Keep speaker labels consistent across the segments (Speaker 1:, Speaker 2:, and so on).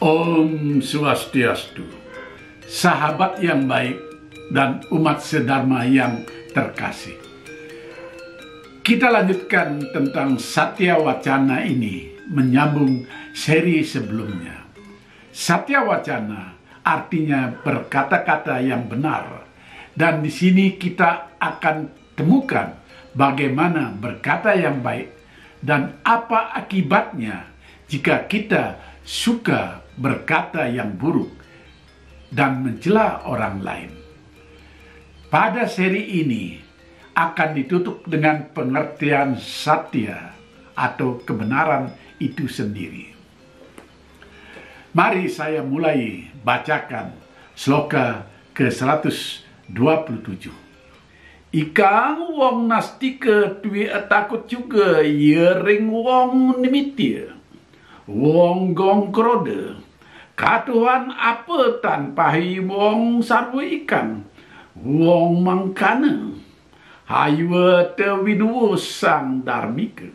Speaker 1: Om Swastiastu, sahabat yang baik dan umat sedharma yang terkasih. Kita lanjutkan tentang Satya Wacana ini menyambung seri sebelumnya. Satya Wacana artinya berkata-kata yang benar, dan di sini kita akan temukan bagaimana berkata yang baik dan apa akibatnya jika kita suka berkata yang buruk dan mencela orang lain. Pada seri ini akan ditutup dengan pengertian satya atau kebenaran itu sendiri. Mari saya mulai bacakan sloka ke-127. Ikang wong nastika tui takut juga yering wong nimitia. Wong gong krode, katuhan apa tanpa hi wong sarwa ikan, wong mangkana, haywa te widuwo sang darmika.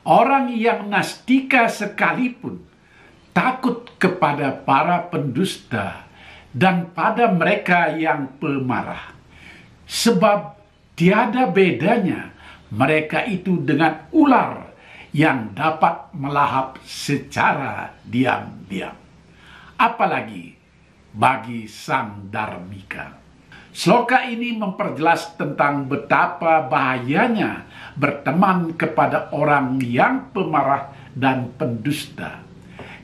Speaker 1: Orang yang nastika sekalipun takut kepada para pendusta dan pada mereka yang pemarah, sebab tiada bedanya mereka itu dengan ular yang dapat melahap secara diam-diam, apalagi bagi sang darmika. Sloka ini memperjelas tentang betapa bahayanya berteman kepada orang yang pemarah dan pendusta.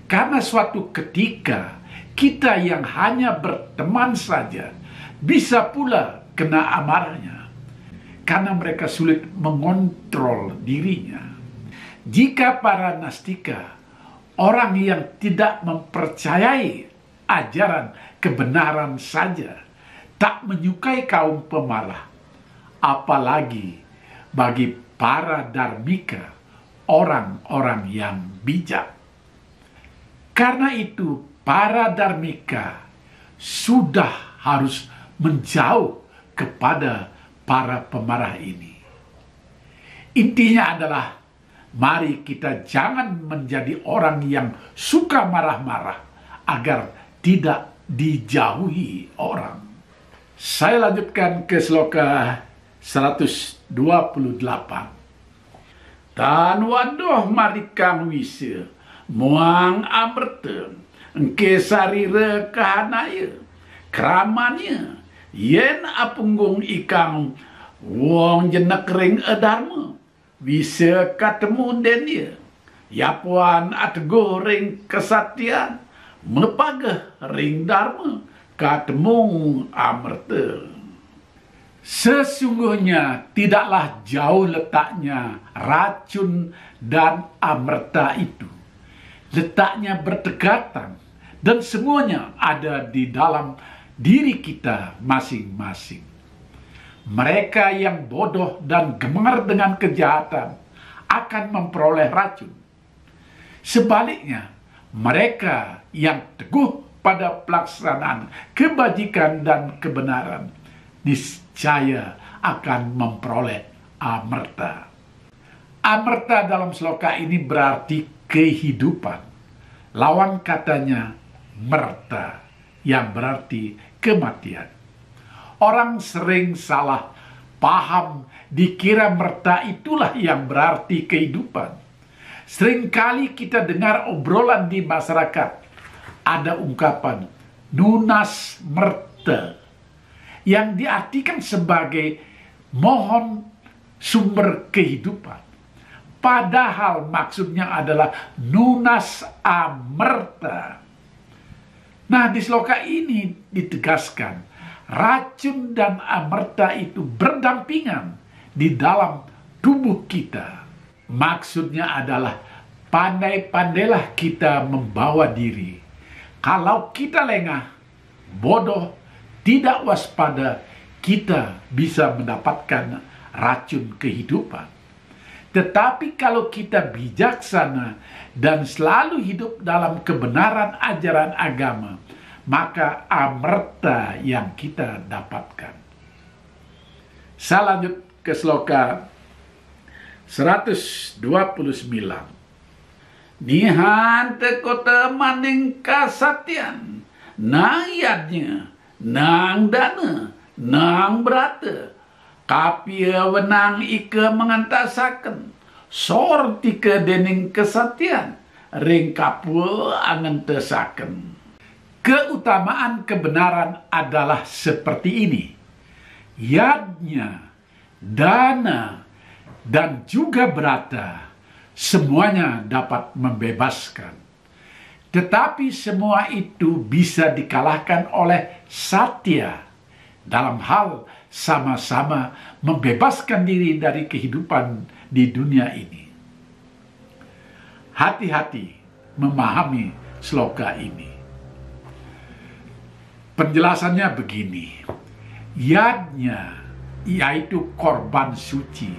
Speaker 1: Karena suatu ketika kita yang hanya berteman saja bisa pula kena amarahnya, karena mereka sulit mengontrol dirinya. Jika para nastika, orang yang tidak mempercayai ajaran kebenaran saja, tak menyukai kaum pemarah, apalagi bagi para darmika, orang-orang yang bijak. Karena itu, para darmika sudah harus menjauh kepada para pemarah ini. Intinya adalah, mari kita jangan menjadi orang yang suka marah-marah agar tidak dijauhi orang. Saya lanjutkan ke sloka 128. Tan wadoh marikang wisa, muang amerta, engke sarira kahanaya, kramanya, yen apunggung ikang wong jenek ring edarma. Bisa ketemu denia, yapuan atgo ring kesatian, mepagah ring dharma, ketemu amerta. Sesungguhnya tidaklah jauh letaknya racun dan amerta itu. Letaknya berdekatan dan semuanya ada di dalam diri kita masing-masing. Mereka yang bodoh dan gemar dengan kejahatan akan memperoleh racun. Sebaliknya, mereka yang teguh pada pelaksanaan kebajikan dan kebenaran niscaya akan memperoleh amerta. Amerta dalam sloka ini berarti kehidupan. Lawan katanya merta, yang berarti kematian. Orang sering salah paham, dikira merta itulah yang berarti kehidupan. Seringkali kita dengar obrolan di masyarakat, ada ungkapan nunas merta, yang diartikan sebagai mohon sumber kehidupan. Padahal maksudnya adalah nunas amerta. Nah, di sloka ini ditegaskan, racun dan amerta itu berdampingan di dalam tubuh kita. Maksudnya adalah pandai-pandailah kita membawa diri. Kalau kita lengah, bodoh, tidak waspada, kita bisa mendapatkan racun kehidupan. Tetapi kalau kita bijaksana dan selalu hidup dalam kebenaran ajaran agama, maka amerta yang kita dapatkan. Saya lanjut ke sloka 129. Nihan te kota maning kasatian, nang yadnya, nang dana, nang berata, kapia wenang ike mengantasaken, sorti ke dening kesatian, ring kapua angantasaken. Keutamaan kebenaran adalah seperti ini. Yadnya, dana, dan juga berata, semuanya dapat membebaskan. Tetapi semua itu bisa dikalahkan oleh satya dalam hal sama-sama membebaskan diri dari kehidupan di dunia ini. Hati-hati memahami sloka ini. Penjelasannya begini. Yadnya yaitu korban suci.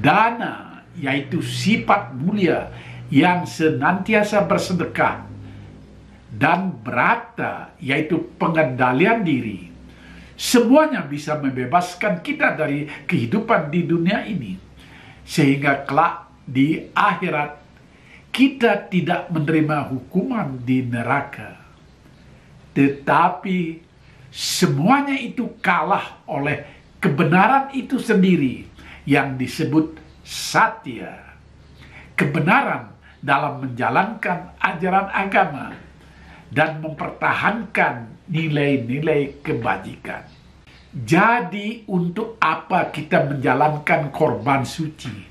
Speaker 1: Dana yaitu sifat mulia yang senantiasa bersedekah. Dan berata yaitu pengendalian diri. Semuanya bisa membebaskan kita dari kehidupan di dunia ini. Sehingga kelak di akhirat kita tidak menerima hukuman di neraka. Tetapi semuanya itu kalah oleh kebenaran itu sendiri yang disebut satya. Kebenaran dalam menjalankan ajaran agama dan mempertahankan nilai-nilai kebajikan. Jadi untuk apa kita menjalankan korban suci,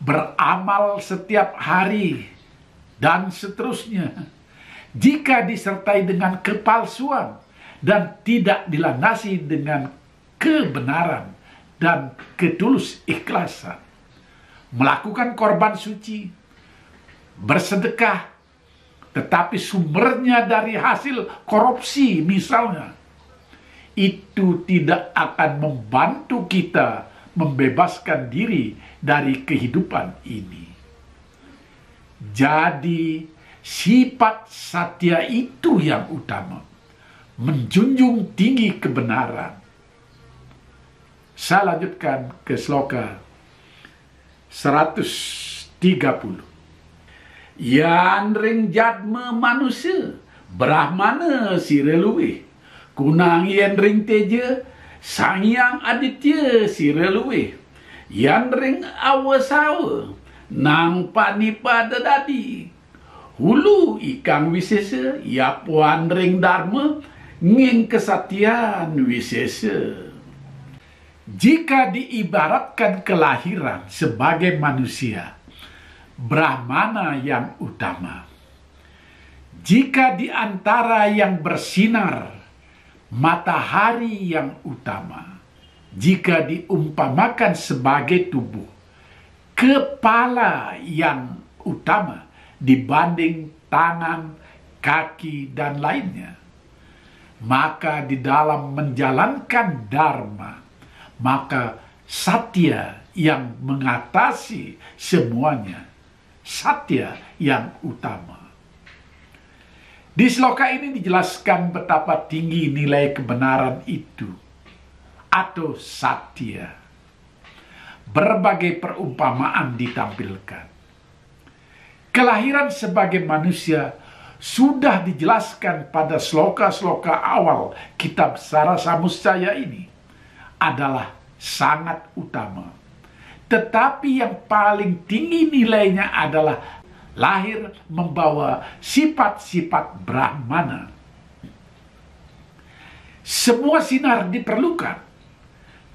Speaker 1: beramal setiap hari, dan seterusnya, jika disertai dengan kepalsuan dan tidak dilandasi dengan kebenaran dan ketulus ikhlasan? Melakukan korban suci, bersedekah, tetapi sumbernya dari hasil korupsi misalnya, itu tidak akan membantu kita membebaskan diri dari kehidupan ini. Jadi sifat satya itu yang utama, menjunjung tinggi kebenaran. Saya lanjutkan ke sloka 130. Yan ring jadme manusia, Brahmana sireluwe, kunang yan ring teja, Sangyang Aditya sireluwe, yan ring awasawa, nang panipada dadi, hulu ikang wisesa, yapuan ring dharma, nging kesatian wisesa. Jika diibaratkan kelahiran sebagai manusia, Brahmana yang utama. Jika di antara yang bersinar, matahari yang utama. Jika diumpamakan sebagai tubuh, kepala yang utama dibanding tangan, kaki, dan lainnya. Maka di dalam menjalankan dharma, maka satya yang mengatasi semuanya, satya yang utama. Di sloka ini dijelaskan betapa tinggi nilai kebenaran itu, atau satya. Berbagai perumpamaan ditampilkan. Kelahiran sebagai manusia sudah dijelaskan pada sloka-sloka awal kitab Sara Samuscaya ini, adalah sangat utama. Tetapi yang paling tinggi nilainya adalah lahir membawa sifat-sifat Brahmana. Semua sinar diperlukan,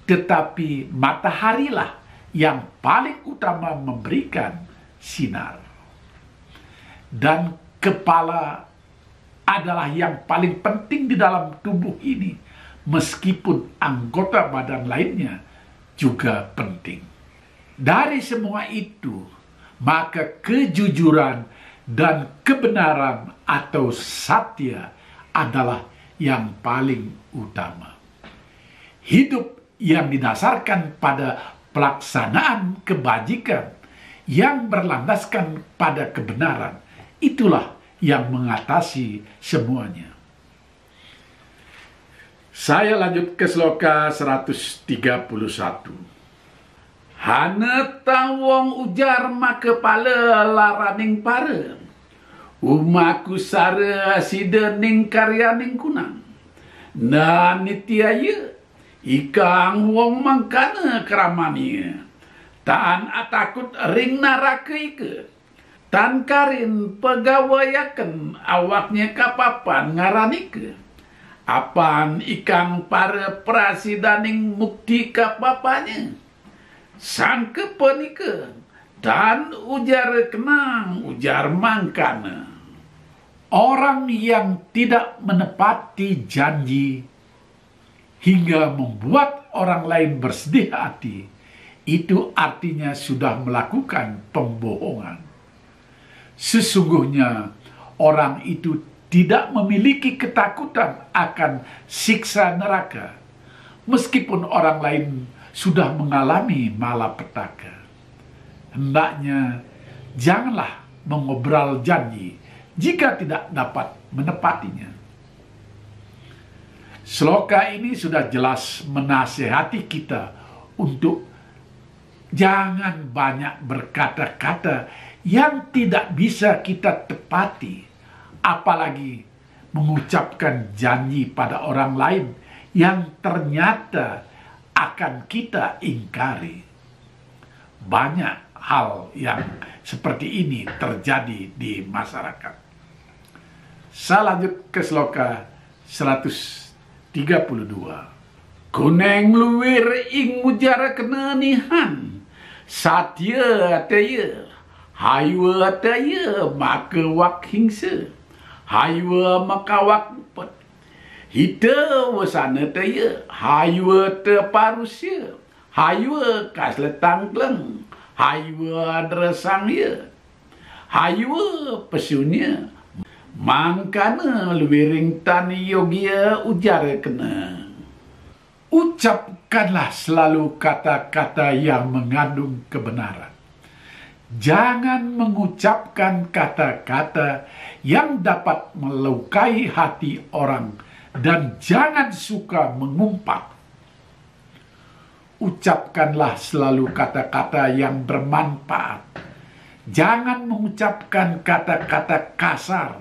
Speaker 1: tetapi mataharilah yang paling utama memberikan sinar. Dan kepala adalah yang paling penting di dalam tubuh ini, meskipun anggota badan lainnya juga penting. Dari semua itu, maka kejujuran dan kebenaran atau satya adalah yang paling utama. Hidup yang didasarkan pada pelaksanaan kebajikan yang berlandaskan pada kebenaran, itulah yang mengatasi semuanya. Saya lanjut ke sloka 131. Hana tawong ujar ma kepala laraning para. Umaku sara sidening karyaning kunang. Na nitiaya ikang wong mangkana keramania. Tan atakut ring naraka ike. Tan karin pegawayaken awaknya kapapan ngaranike. Apan ikang para prasidaning mukti kapapanya. Sangke penika dan ujar kenang ujar mangkana. Orang yang tidak menepati janji hingga membuat orang lain bersedih hati, itu artinya sudah melakukan pembohongan. Sesungguhnya orang itu tidak memiliki ketakutan akan siksa neraka, meskipun orang lain sudah mengalami malapetaka. Hendaknya janganlah mengobrol janji jika tidak dapat menepatinya. Sloka ini sudah jelas menasihati kita untuk jangan banyak berkata-kata yang tidak bisa kita tepati, apalagi mengucapkan janji pada orang lain yang ternyata akan kita ingkari. Banyak hal yang seperti ini terjadi di masyarakat. Saya lanjut ke sloka 132. Kuneng luwir ing mujara kenanihan, satya ataya, haywa ataya maka wak hingsa, haywa maka wak upet. Hita wasana taya, haywa te parusya, haywa kasletang kleng, haywa dresang ya, haywa pesunya, mangkana luwiring tani yogya ujara kena. Ucapkanlah selalu kata-kata yang mengandung kebenaran. Jangan mengucapkan kata-kata yang dapat melukai hati orang, dan jangan suka mengumpat. Ucapkanlah selalu kata-kata yang bermanfaat. Jangan mengucapkan kata-kata kasar.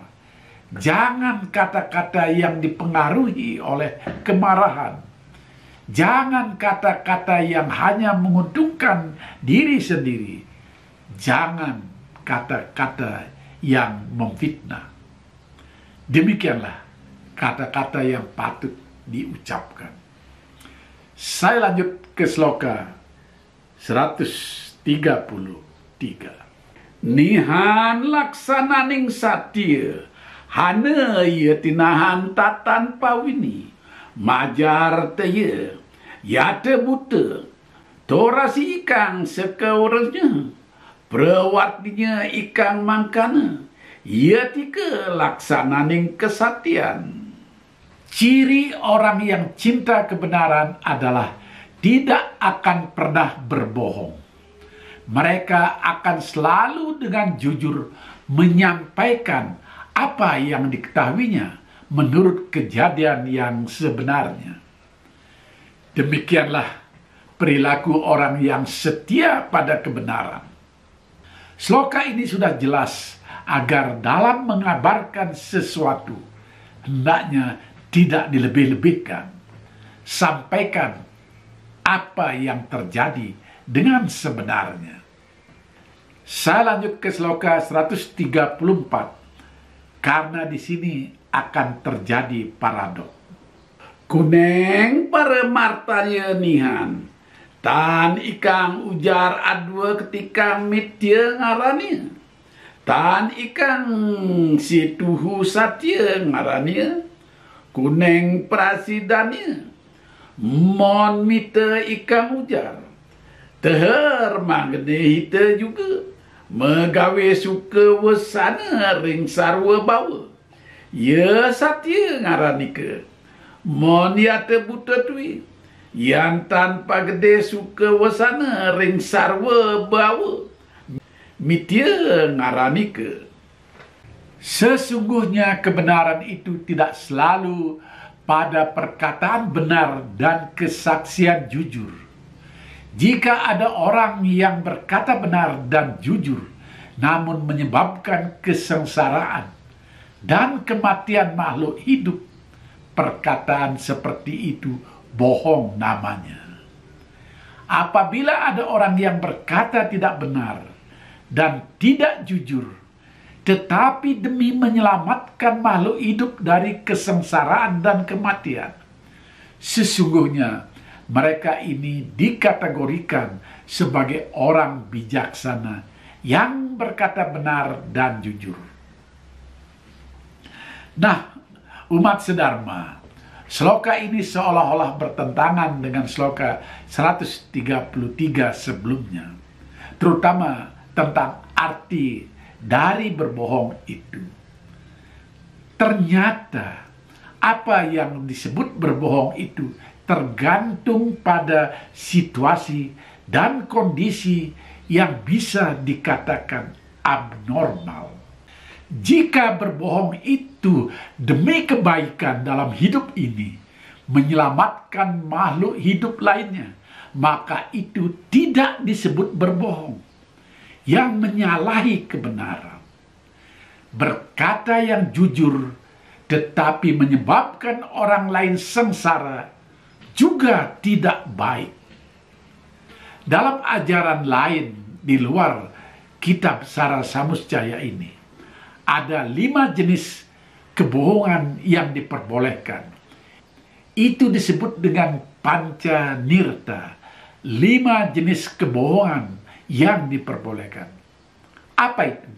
Speaker 1: Jangan kata-kata yang dipengaruhi oleh kemarahan. Jangan kata-kata yang hanya menguntungkan diri sendiri. Jangan kata-kata yang memfitnah. Demikianlah kata-kata yang patut diucapkan. Saya lanjut ke sloka 133. Nihan laksananing satya, hana ia tinahan tatan pawini, majar taya, yata buta, torasi ikang sekaurasnya, perawatnya ikang mangkana, ia tika laksananing kesatian. Ciri orang yang cinta kebenaran adalah tidak akan pernah berbohong. Mereka akan selalu dengan jujur menyampaikan apa yang diketahuinya menurut kejadian yang sebenarnya. Demikianlah perilaku orang yang setia pada kebenaran. Sloka ini sudah jelas agar dalam mengabarkan sesuatu hendaknya tidak dilebih-lebihkan. Sampaikan apa yang terjadi dengan sebenarnya. Saya lanjut ke sloka 134 karena di sini akan terjadi paradok. Kuneng para martanya nihan, tan ikang ujar adwa ketika mitya ngarani, tan ikang si tuhu satya ngarani, kuneng prasidanya, mon mita ikang ujar, teher manggene hita juga, megawe suka wasana ring sarwa bawa, ya satya ngarani ke, mon yata buta tui, yang tanpa gede suka wasana ring sarwa bawa, mitya ngarani ke. Sesungguhnya kebenaran itu tidak selalu pada perkataan benar dan kesaksian jujur. Jika ada orang yang berkata benar dan jujur, namun menyebabkan kesengsaraan dan kematian makhluk hidup, perkataan seperti itu bohong namanya. Apabila ada orang yang berkata tidak benar dan tidak jujur, tetapi demi menyelamatkan makhluk hidup dari kesengsaraan dan kematian, sesungguhnya mereka ini dikategorikan sebagai orang bijaksana yang berkata benar dan jujur. Nah, umat sedharma, sloka ini seolah-olah bertentangan dengan sloka 133 sebelumnya, terutama tentang arti dari berbohong itu. Ternyata apa yang disebut berbohong itu tergantung pada situasi dan kondisi yang bisa dikatakan abnormal. Jika berbohong itu demi kebaikan dalam hidup ini, menyelamatkan makhluk hidup lainnya, maka itu tidak disebut berbohong yang menyalahi kebenaran. Berkata yang jujur tetapi menyebabkan orang lain sengsara juga tidak baik. Dalam ajaran lain di luar kitab Sara Samuscaya ini, ada 5 jenis kebohongan yang diperbolehkan. Itu disebut dengan panca nirta, 5 jenis kebohongan yang diperbolehkan. Apa itu?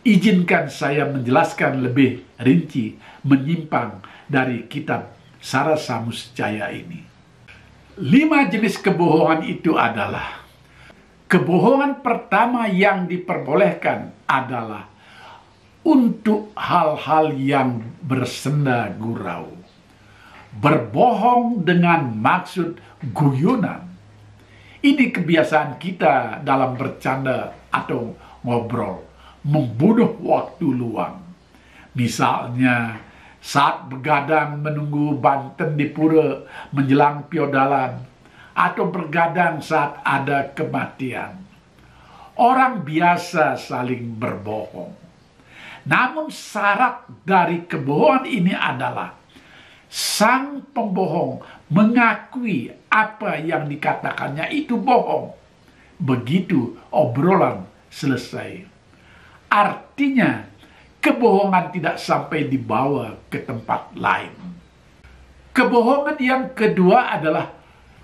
Speaker 1: Izinkan saya menjelaskan lebih rinci menyimpang dari kitab Sara Samuscaya ini. 5 jenis kebohongan itu adalah: kebohongan pertama yang diperbolehkan adalah untuk hal-hal yang bersenda gurau, berbohong dengan maksud guyonan. Ini kebiasaan kita dalam bercanda atau ngobrol, membunuh waktu luang. Misalnya, saat begadang menunggu banten di pura menjelang piodalan, atau bergadang saat ada kematian. Orang biasa saling berbohong. Namun syarat dari kebohongan ini adalah sang pembohong mengakui apa yang dikatakannya itu bohong. Begitu obrolan selesai. Artinya, kebohongan tidak sampai dibawa ke tempat lain. Kebohongan yang kedua adalah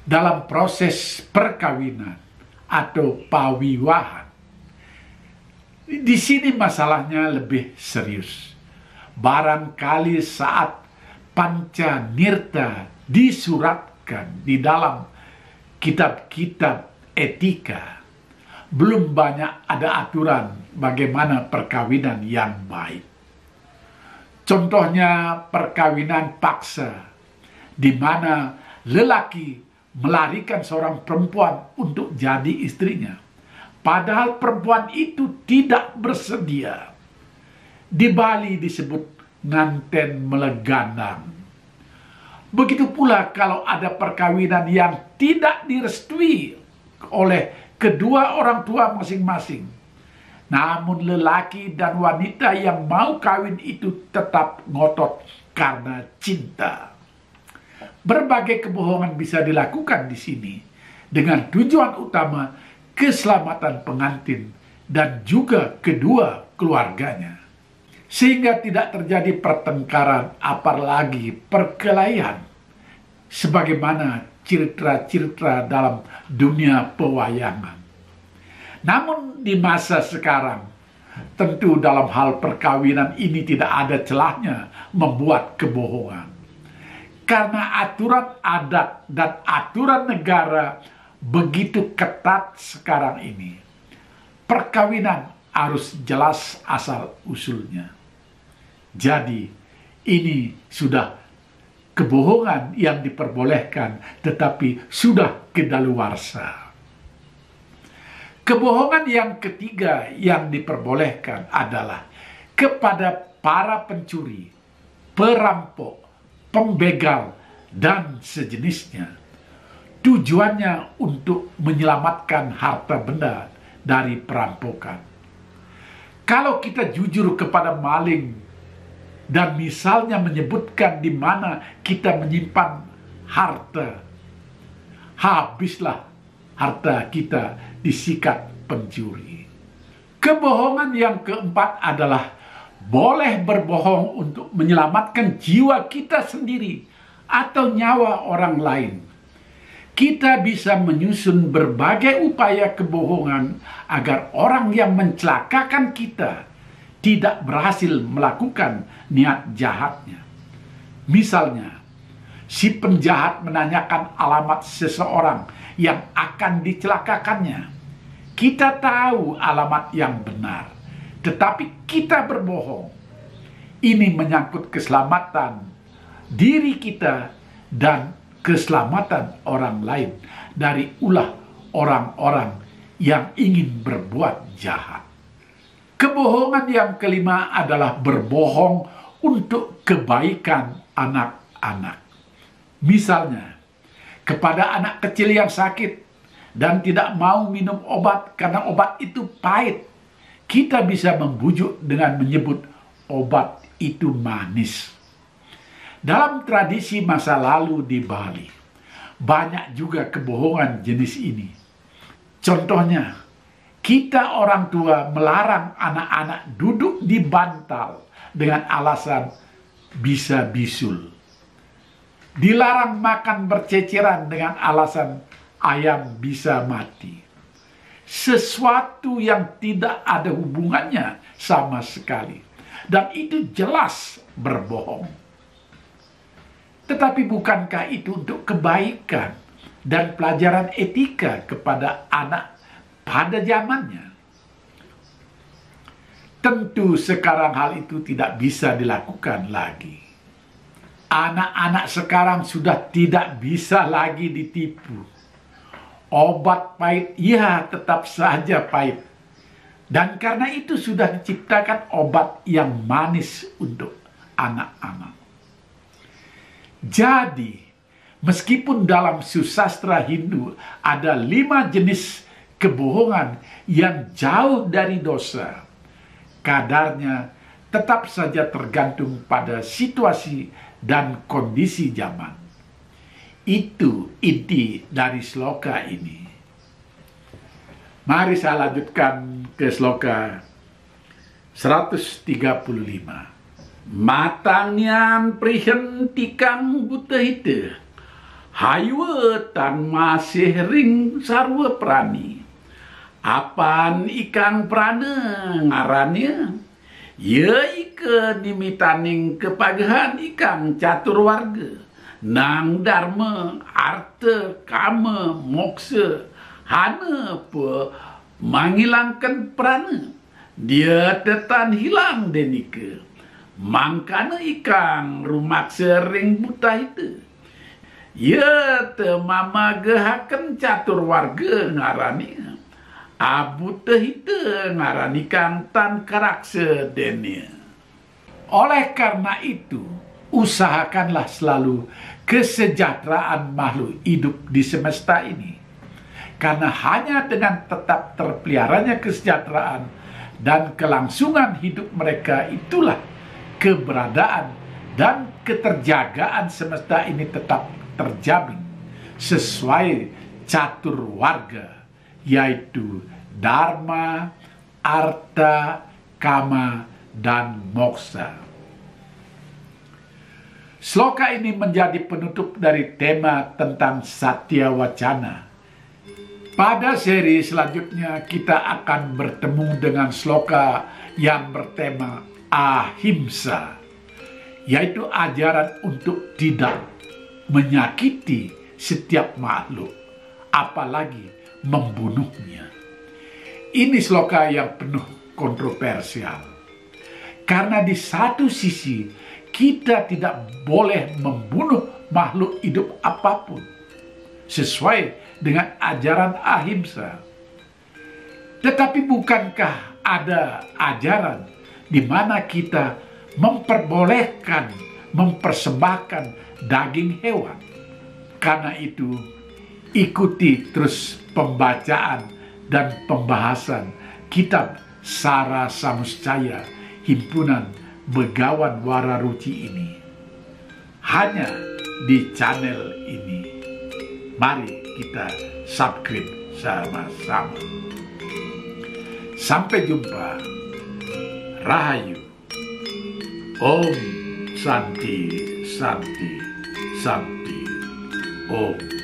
Speaker 1: dalam proses perkawinan atau pawiwahan. Di sini masalahnya lebih serius. Barangkali saat panca nirta disuratkan di dalam kitab-kitab etika, belum banyak ada aturan bagaimana perkawinan yang baik. Contohnya perkawinan paksa, di mana lelaki melarikan seorang perempuan untuk jadi istrinya, padahal perempuan itu tidak bersedia. Di Bali disebut nganten melegandang. Begitu pula kalau ada perkawinan yang tidak direstui oleh kedua orang tua masing-masing, namun lelaki dan wanita yang mau kawin itu tetap ngotot karena cinta. Berbagai kebohongan bisa dilakukan di sini dengan tujuan utama keselamatan pengantin dan juga kedua keluarganya, sehingga tidak terjadi pertengkaran apalagi perkelahian sebagaimana cerita-cerita dalam dunia pewayangan. Namun di masa sekarang, tentu dalam hal perkawinan ini tidak ada celahnya membuat kebohongan. Karena aturan adat dan aturan negara begitu ketat sekarang ini. Perkawinan harus jelas asal-usulnya. Jadi, ini sudah kebohongan yang diperbolehkan, tetapi sudah kedaluarsa. Kebohongan yang ketiga yang diperbolehkan adalah kepada para pencuri, perampok, pembegal, dan sejenisnya. tujuannya untuk menyelamatkan harta benda dari perampokan. Kalau kita jujur kepada maling dan misalnya menyebutkan di mana kita menyimpan harta, habislah harta kita disikat pencuri. Kebohongan yang keempat adalah boleh berbohong untuk menyelamatkan jiwa kita sendiri atau nyawa orang lain. Kita bisa menyusun berbagai upaya kebohongan agar orang yang mencelakakan kita tidak berhasil melakukan niat jahatnya. Misalnya, si penjahat menanyakan alamat seseorang yang akan dicelakakannya. Kita tahu alamat yang benar, tetapi kita berbohong. Ini menyangkut keselamatan diri kita dan keselamatan orang lain dari ulah orang-orang yang ingin berbuat jahat. Kebohongan yang kelima adalah berbohong untuk kebaikan anak-anak. Misalnya, kepada anak kecil yang sakit dan tidak mau minum obat karena obat itu pahit, kita bisa membujuk dengan menyebut obat itu manis. Dalam tradisi masa lalu di Bali, banyak juga kebohongan jenis ini. Contohnya, kita orang tua melarang anak-anak duduk di bantal dengan alasan bisa bisul. Dilarang makan berceceran dengan alasan ayam bisa mati. Sesuatu yang tidak ada hubungannya sama sekali. Dan itu jelas berbohong. Tetapi bukankah itu untuk kebaikan dan pelajaran etika kepada anak pada zamannya? Tentu sekarang hal itu tidak bisa dilakukan lagi. Anak-anak sekarang sudah tidak bisa lagi ditipu. Obat pahit, ya tetap saja pahit. Dan karena itu sudah diciptakan obat yang manis untuk anak-anak. Jadi, meskipun dalam susastra Hindu ada 5 jenis kebohongan yang jauh dari dosa, kadarnya tetap saja tergantung pada situasi dan kondisi zaman. Itu inti dari sloka ini. Mari saya lanjutkan ke sloka 135. Matangnian prihentikan buta hita, haywa tan masih ring sarwa prani. Apan ikang prana ngarannya, ya ika nimitaning kepagahan ikang catur warga. Nang dharma, arta, kama, moksa, hana pe menghilangkan prana. Dia tetan hilang denika. Mangkana ikang rumak sering buta itu. Ya temama gehaken catur warga ngarani. Abu tehita ngarani kang tan karakse denia. Oleh karena itu, usahakanlah selalu kesejahteraan makhluk hidup di semesta ini. Karena hanya dengan tetap terpeliharanya kesejahteraan dan kelangsungan hidup mereka itulah keberadaan dan keterjagaan semesta ini tetap terjamin sesuai catur warga, yaitu dharma, arta, kama, dan moksa. Sloka ini menjadi penutup dari tema tentang Satya Wacana. Pada seri selanjutnya kita akan bertemu dengan sloka yang bertema Ahimsa, yaitu ajaran untuk tidak menyakiti setiap makhluk, apalagi membunuhnya. Ini sloka yang penuh kontroversial, karena di satu sisi kita tidak boleh membunuh makhluk hidup apapun sesuai dengan ajaran ahimsa. Tetapi bukankah ada ajaran di mana kita memperbolehkan mempersembahkan daging hewan? Karena itu ikuti terus pembacaan dan pembahasan kitab Sara Samuscaya Himpunan Begawan Wararuci ini hanya di channel ini. Mari kita subscribe sama-sama. Sampai jumpa. Rahayu. Om Santi Santi Santi Om.